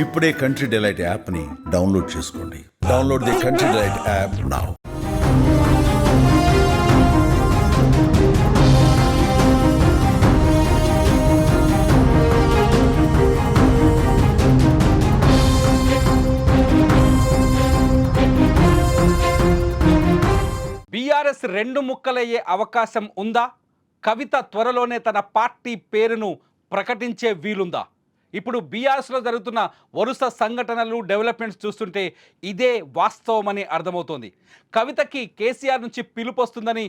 ఇప్పుడే country delight యాప్ని download చేసుకోండి. Download the country delight app now. BRS రెండు ముక్కలయ్యే అవకాశం ఉందా? కవిత త్వరలోనే తన పార్టీ పేరును ప్రకటించే వీలుందా? ఇప్పుడు బీఆర్ఎస్లో జరుగుతున్న వరుస సంఘటనలు డెవలప్మెంట్స్ చూస్తుంటే ఇదే వాస్తవమని అర్థమవుతోంది. కవితకి కేసీఆర్ నుంచి పిలుపు వస్తుందని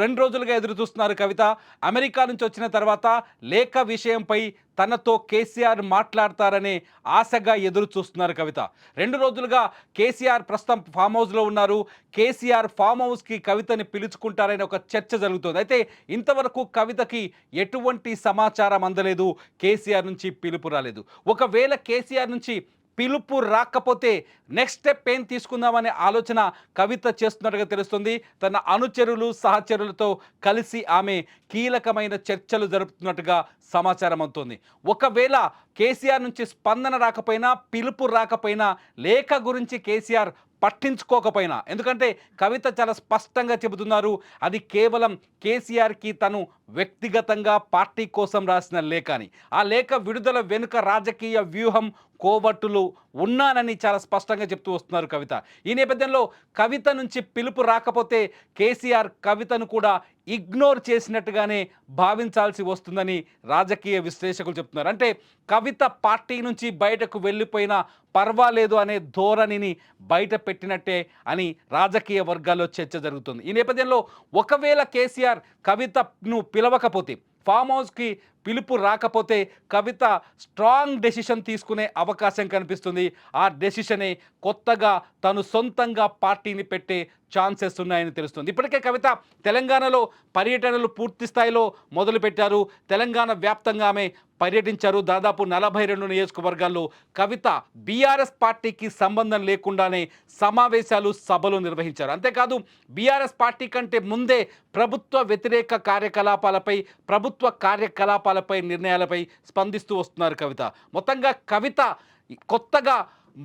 రెండు రోజులుగా ఎదురు చూస్తున్నారు కవిత. అమెరికా నుంచి వచ్చిన తర్వాత లేఖ విషయంపై తనతో కేసీఆర్ మాట్లాడతారనే ఆశగా ఎదురు చూస్తున్నారు కవిత. 2 రోజులుగా కేసీఆర్ ప్రస్తుతం ఫామ్ హౌస్లో ఉన్నారు. కేసీఆర్ ఫామ్ హౌస్కి కవితని పిలుచుకుంటారనే ఒక చర్చ జరుగుతుంది. అయితే ఇంతవరకు కవితకి ఎటువంటి సమాచారం అందలేదు, కేసీఆర్ నుంచి పిలుపు రాలేదు. ఒకవేళ కేసీఆర్ నుంచి పిలుపు రాకపోతే నెక్స్ట్ స్టెప్ ఏం తీసుకుందామనే ఆలోచన కవిత చేస్తున్నట్టుగా తెలుస్తుంది. తన అనుచరులు సహచరులతో కలిసి ఆమె కీలకమైన చర్చలు జరుపుతున్నట్టుగా సమాచారం అవుతుంది. ఒకవేళ కేసీఆర్ నుంచి స్పందన రాకపోయినా, పిలుపు రాకపోయినా, లేఖ గురించి కేసీఆర్ పట్టించుకోకపోయినా, ఎందుకంటే కవిత చాలా స్పష్టంగా చెబుతున్నారు, అది కేవలం కేసీఆర్కి తను వ్యక్తిగతంగా పార్టీ కోసం రాసిన లేఖ అని. ఆ లేఖ విడుదల వెనుక రాజకీయ వ్యూహం, కోవట్టులు ఉన్నానని చాలా స్పష్టంగా చెప్తూ వస్తున్నారు కవిత. ఈ నేపథ్యంలో కవిత నుంచి పిలుపు రాకపోతే కేసీఆర్ కవితను కూడా ఇగ్నోర్ చేసినట్టుగానే భావించాల్సి వస్తుందని రాజకీయ విశ్లేషకులు చెప్తున్నారు. అంటే కవిత పార్టీ నుంచి బయటకు వెళ్ళిపోయినా పర్వాలేదు అనే ధోరణిని బయట పెట్టినట్టే అని రాజకీయ వర్గాల్లో చర్చ జరుగుతుంది. ఈ నేపథ్యంలో ఒకవేళ కేసీఆర్ కవితను పిలవకపోతే, ఫామ్ హౌస్కి పిలుపు రాకపోతే కవిత స్ట్రాంగ్ డెసిషన్ తీసుకునే అవకాశం కనిపిస్తుంది. ఆ డెసిషనే కొత్తగా తను సొంతంగా పార్టీని పెట్టే ఛాన్సెస్ ఉన్నాయని తెలుస్తుంది. ఇప్పటికే కవిత తెలంగాణలో పర్యటనలు పూర్తి స్థాయిలో మొదలుపెట్టారు. తెలంగాణ వ్యాప్తంగా ఆమె పర్యటించారు. దాదాపు 42 నియోజకవర్గాల్లో కవిత బీఆర్ఎస్ పార్టీకి సంబంధం లేకుండానే సమావేశాలు, సభలు నిర్వహించారు. అంతేకాదు బీఆర్ఎస్ పార్టీ కంటే ముందే ప్రభుత్వ వ్యతిరేక కార్యకలాపాలపై, ప్రభుత్వ కార్యకలాపాలపై, నిర్ణయాలపై స్పందిస్తూ వస్తున్నారు కవిత. మొత్తంగా కవిత కొత్తగా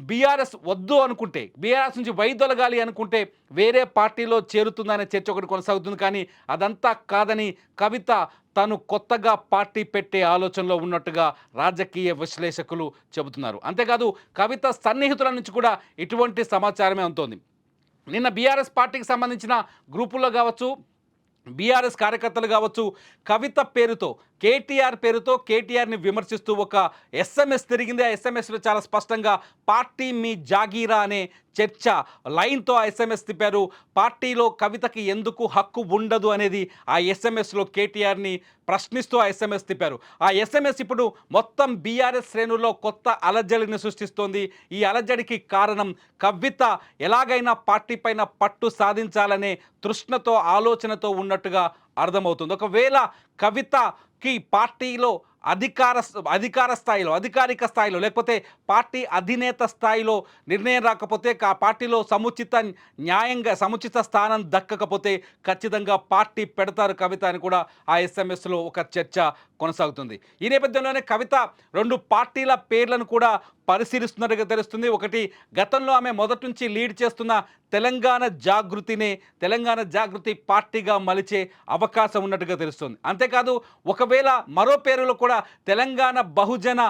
బీఆర్ఎస్ వద్దు అనుకుంటే, బీఆర్ఎస్ నుంచి వైదొలగాలి అనుకుంటే వేరే పార్టీలో చేరుతుందనే చర్చ ఒకటి కొనసాగుతుంది. కానీ అదంతా కాదని కవిత తను కొత్తగా పార్టీ పెట్టే ఆలోచనలో ఉన్నట్టుగా రాజకీయ విశ్లేషకులు చెబుతున్నారు. అంతేకాదు కవిత సన్నిహితుల నుంచి కూడా ఇటువంటి సమాచారమే అందుతోంది. నిన్న బీఆర్ఎస్ పార్టీకి సంబంధించిన గ్రూపుల్లో కావచ్చు, బీఆర్ఎస్ కార్యకర్తలు కావచ్చు, కవిత పేరుతో, కేటీఆర్ పేరుతో కేటీఆర్ని విమర్శిస్తూ ఒక ఎస్ఎంఎస్ తిరిగింది. ఆ ఎస్ఎంఎస్లో చాలా స్పష్టంగా పార్టీ మీ జాగీరా అనే చర్చ లైన్తో ఆ ఎస్ఎంఎస్ తిప్పారు. పార్టీలో కవితకి ఎందుకు హక్కు ఉండదు అనేది ఆ ఎస్ఎంఎస్లో కేటీఆర్ని ప్రశ్నిస్తూ ఆ ఎస్ఎంఎస్ తిప్పారు. ఆ ఎస్ఎంఎస్ ఇప్పుడు మొత్తం బీఆర్ఎస్ శ్రేణుల్లో కొత్త అలజడిని సృష్టిస్తోంది. ఈ అలజడికి కారణం కవిత ఎలాగైనా పార్టీ పైన పట్టు సాధించాలనే తృష్ణతో, ఆలోచనతో ఉన్నట్టుగా అర్థమవుతుంది. ఒకవేళ కవితకి పార్టీలో అధికారిక స్థాయిలో లేకపోతే పార్టీ అధినేత స్థాయిలో నిర్ణయం రాకపోతే, పార్టీలో సముచిత స్థానం దక్కకపోతే ఖచ్చితంగా పార్టీ పెడతారు కవిత అని కూడా ఆ ఎస్ఎంఎస్లో ఒక చర్చ కొనసాగుతుంది. ఈ నేపథ్యంలోనే కవిత 2 పార్టీల పేర్లను కూడా పరిశీలిస్తున్నట్టుగా తెలుస్తుంది. ఒకటి, గతంలో ఆమె మొదటి నుంచి లీడ్ చేస్తున్న తెలంగాణ జాగృతి పార్టీగా మలిచే అవకాశం ఉన్నట్టుగా తెలుస్తుంది. అంతేకాదు ఒకవేళ మరో పేరులో కూడా తెలంగాణ బహుజన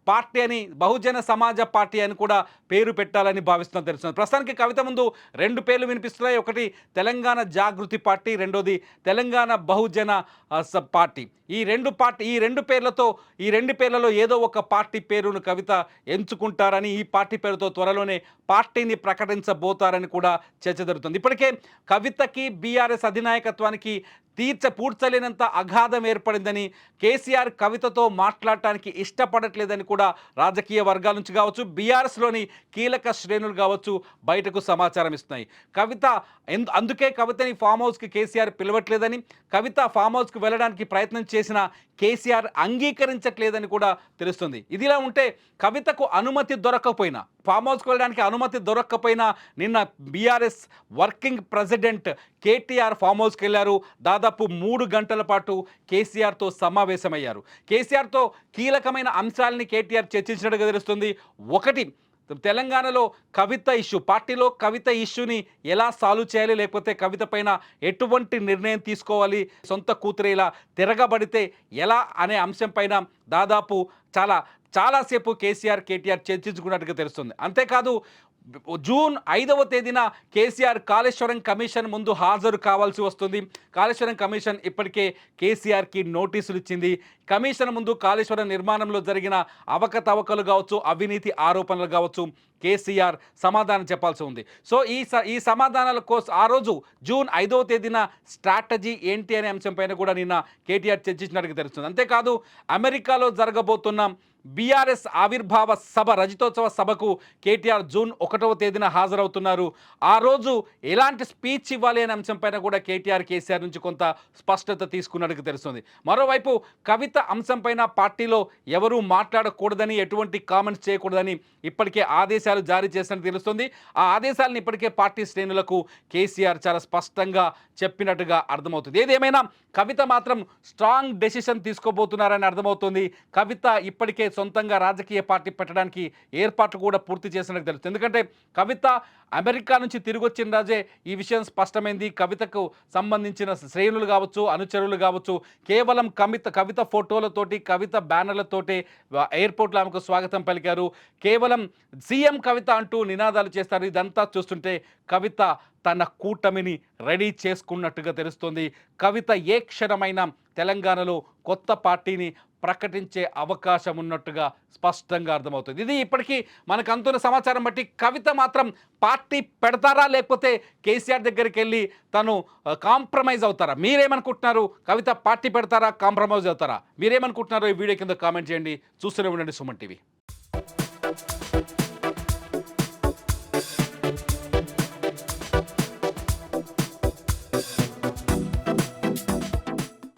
పార్టీ అని, బహుజన సమాజ పార్టీ అని కూడా పేరు పెట్టాలని భావిస్తున్నట్టు తెలుస్తుంది. ప్రస్తుతానికి కవిత ముందు 2 పేర్లు వినిపిస్తున్నాయి. ఒకటి తెలంగాణ జాగృతి పార్టీ, రెండోది తెలంగాణ బహుజన పార్టీ. ఈ రెండు పేర్లలో ఏదో ఒక పార్టీ పేరును కవిత ఎంచుకుంటారని, ఈ పార్టీ పేరుతో త్వరలోనే పార్టీని ప్రకటించబోతారని కూడా చర్చ జరుగుతుంది. ఇప్పటికే కవితకి బీఆర్ఎస్ అధినాయకత్వానికి పూడ్చలేనంత అగాధం ఏర్పడిందని, కేసీఆర్ కవితతో మాట్లాడటానికి ఇష్టపడట్లేదని కూడా రాజకీయ వర్గాల నుంచి కావచ్చు, బీఆర్ఎస్లోని కీలక శ్రేణులు కావచ్చు బయటకు సమాచారం ఇస్తున్నాయి. అందుకే కవితని ఫామ్ హౌస్కి కేసీఆర్ పిలవట్లేదని, కవిత ఫామ్ హౌస్కి వెళ్ళడానికి ప్రయత్నం చేసిన కేసీఆర్ అంగీకరించట్లేదని కూడా తెలుస్తుంది. ఇదిలా ఉంటే కవితకు అనుమతి దొరకకపోయినా, ఫామ్ హౌస్కి వెళ్ళడానికి అనుమతి దొరక్కపోయినా నిన్న BRS working president KTR farm హౌస్కి వెళ్ళారు. దాదాపు 3 గంటల పాటు కేసీఆర్తో సమావేశమయ్యారు. కేసీఆర్తో కీలకమైన అంశాలని కేటీఆర్ చర్చించినట్టుగా తెలుస్తుంది. ఒకటి, తెలంగాణలో కవిత ఇష్యూ, పార్టీలో కవిత ఇష్యూని ఎలా సాల్వ్ చేయాలి, లేకపోతే కవిత పైన ఎటువంటి నిర్ణయం తీసుకోవాలి, సొంత కూతురు ఇలా తిరగబడితే ఎలా అనే అంశం పైన దాదాపు చాలాసేపు కేటీఆర్ చర్చించుకున్నట్టుగా తెలుస్తుంది. అంతేకాదు జూన్ 5వ తేదీన కేసీఆర్ కాళేశ్వరం కమిషన్ ముందు హాజరు కావాల్సి వస్తుంది. కాళేశ్వరం కమిషన్ ఇప్పటికే కేసీఆర్కి నోటీసులు ఇచ్చింది. కమిషన్ ముందు కాళేశ్వరం నిర్మాణంలో జరిగిన అవకతవకలు కావచ్చు, అవినీతి ఆరోపణలు కావచ్చు, కేసీఆర్ సమాధానం చెప్పాల్సి ఉంది. సో ఈ సమాధానాల కోసం ఆ రోజు జూన్ 5వ తేదీన స్ట్రాటజీ ఏంటి అనే అంశంపైన కూడా నిన్న కేటీఆర్ చర్చించినట్టుగా తెలుస్తుంది. అంతేకాదు అమెరికాలో జరగబోతున్న బీఆర్ఎస్ ఆవిర్భావ సభ, రజతోత్సవ సభకు కేటీఆర్ జూన్ 1వ తేదీన హాజరవుతున్నారు. ఆ రోజు ఎలాంటి స్పీచ్ ఇవ్వాలి అనే అంశంపైన కూడా కేసీఆర్ నుంచి కొంత స్పష్టత తీసుకున్నట్టుగా తెలుస్తుంది. మరోవైపు కవిత అంశంపైన పార్టీలో ఎవరూ మాట్లాడకూడదని, ఎటువంటి కామెంట్స్ చేయకూడదని ఇప్పటికే ఆదేశాలు జారీ చేసినట్టు తెలుస్తుంది. ఆ ఆదేశాలను ఇప్పటికే పార్టీ శ్రేణులకు కేసీఆర్ చాలా స్పష్టంగా చెప్పినట్టుగా అర్థమవుతుంది. ఏదేమైనా కవిత మాత్రం స్ట్రాంగ్ డెసిషన్ తీసుకోబోతున్నారని అర్థమవుతుంది. కవిత ఇప్పటికే సొంతంగా రాజకీయ పార్టీ పెట్టడానికి ఏర్పాట్లు కూడా పూర్తి చేసినట్టు తెలుస్తుంది. ఎందుకంటే కవిత అమెరికా నుంచి తిరిగి వచ్చిన రాజే ఈ విషయం స్పష్టమైంది. కవితకు సంబంధించిన శ్రేణులు కావచ్చు, అనుచరులు కావచ్చు, కేవలం కవిత ఫోటోలతోటి, కవిత బ్యానర్లతోటి ఎయిర్పోర్ట్లో ఆమెకు స్వాగతం పలికారు. కేవలం సీఎం కవిత అంటూ నినాదాలు చేస్తారు. ఇదంతా చూస్తుంటే కవిత తన కూటమిని రెడీ చేసుకున్నట్టుగా తెలుస్తుంది. కవిత ఏ క్షణమైన తెలంగాణలో కొత్త పార్టీని ప్రకటించే అవకాశం ఉన్నట్టుగా స్పష్టంగా అర్థమవుతుంది. ఇది ఇప్పటికీ మనకు అందుతున్న సమాచారం బట్టి కవిత మాత్రం పార్టీ పెడతారా, లేకపోతే కేసీఆర్ దగ్గరికి వెళ్ళి తను కాంప్రమైజ్ అవుతారా? మీరేమనుకుంటున్నారు? కవిత పార్టీ పెడతారా, కాంప్రమైజ్ అవుతారా? మీరేమనుకుంటున్నారో ఈ వీడియో కింద కామెంట్ చేయండి. చూస్తూనే ఉండండి సుమన్ టీవీ.